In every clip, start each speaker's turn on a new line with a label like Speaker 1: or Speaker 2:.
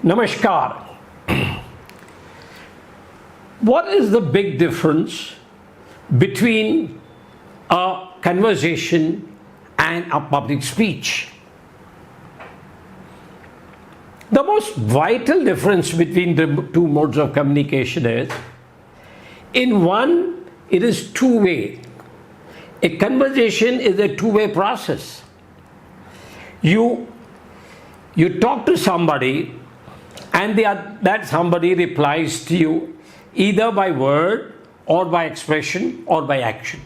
Speaker 1: Namaskar. What is the big difference between a conversation and a public speech? The most vital difference between the two modes of communication is, in one, it is two-way. A conversation is a two-way process. You talk to somebody and that somebody replies to you either by word or by expression or by action.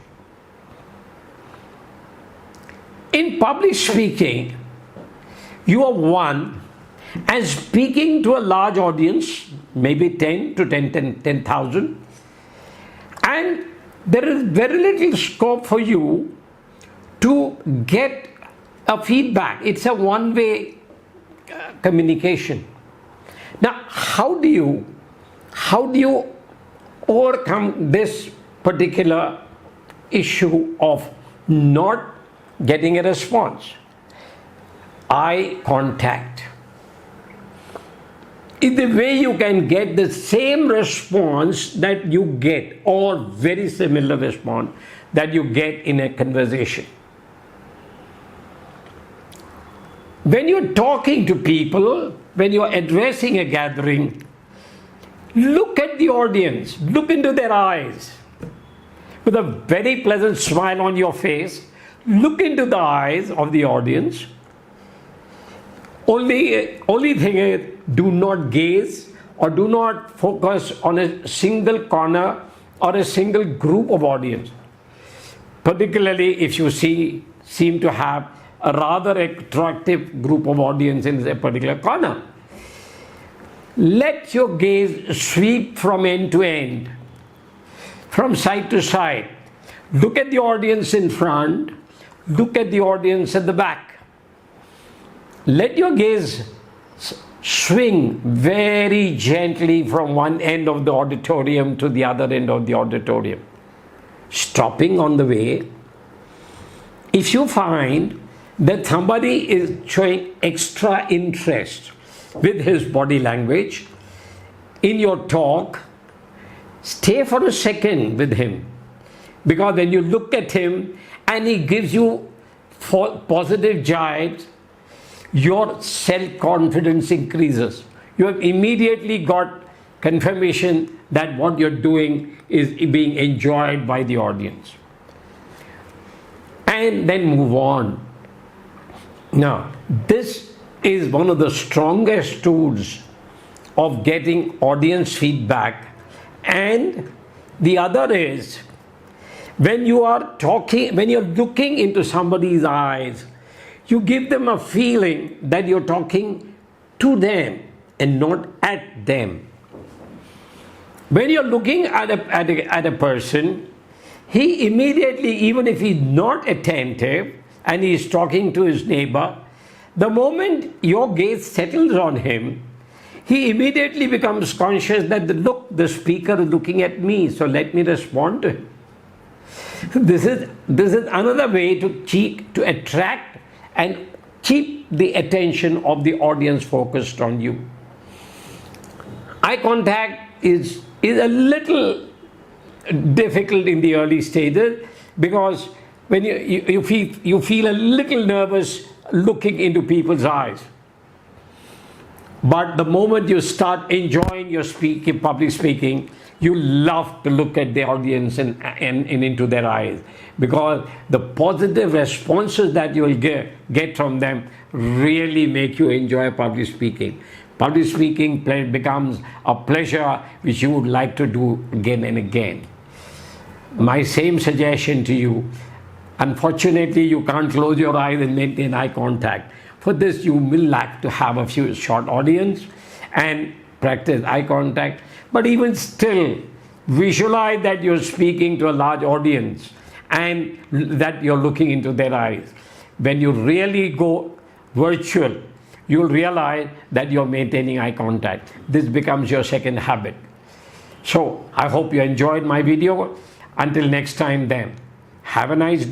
Speaker 1: In public speaking, you are one and speaking to a large audience, maybe 10,000, and there is very little scope for you to get a feedback. It's a one-way communication. Now, how do you overcome this particular issue of not getting a response? Eye contact is the way you can get the same response that you get, or very similar response that you get in a conversation. When you're talking to people, when you're addressing a gathering, look at the audience, look into their eyes. With a very pleasant smile on your face, look into the eyes of the audience. Only thing is, do not gaze or do not focus on a single corner or a single group of audience. Particularly if you seem to have a rather attractive group of audience in a particular corner. Let your gaze sweep from end to end, from side to side. Look at the audience in front, look at the audience at the back. Let your gaze swing very gently from one end of the auditorium to the other end of the auditorium, stopping on the way. If you find that somebody is showing extra interest with his body language in your talk, stay for a second with him, because when you look at him and he gives you positive jibes, your self-confidence increases. You have immediately got confirmation that what you're doing is being enjoyed by the audience. And then move on. Now, this is one of the strongest tools of getting audience feedback. And the other is, when you are talking, when you're looking into somebody's eyes, you give them a feeling that you're talking to them and not at them. When you're looking at a person, he immediately, even if he's not attentive and he's talking to his neighbor, the moment your gaze settles on him, he immediately becomes conscious that the speaker is looking at me, so let me respond to him. This is another way to attract and keep the attention of the audience focused on you. Eye contact is a little difficult in the early stages, because when you feel a little nervous looking into people's eyes. But the moment you start enjoying your public speaking, you love to look at the audience and into their eyes, because the positive responses that you will get from them really make you enjoy public speaking. Public speaking becomes a pleasure which you would like to do again and again. My same suggestion to you: unfortunately, you can't close your eyes and maintain eye contact. For this, you will like to have a few short audience and practice eye contact. But even still, visualize that you're speaking to a large audience and that you're looking into their eyes. When you really go virtual, you'll realize that you're maintaining eye contact. This becomes your second habit. So I hope you enjoyed my video. Until next time then, have a nice day.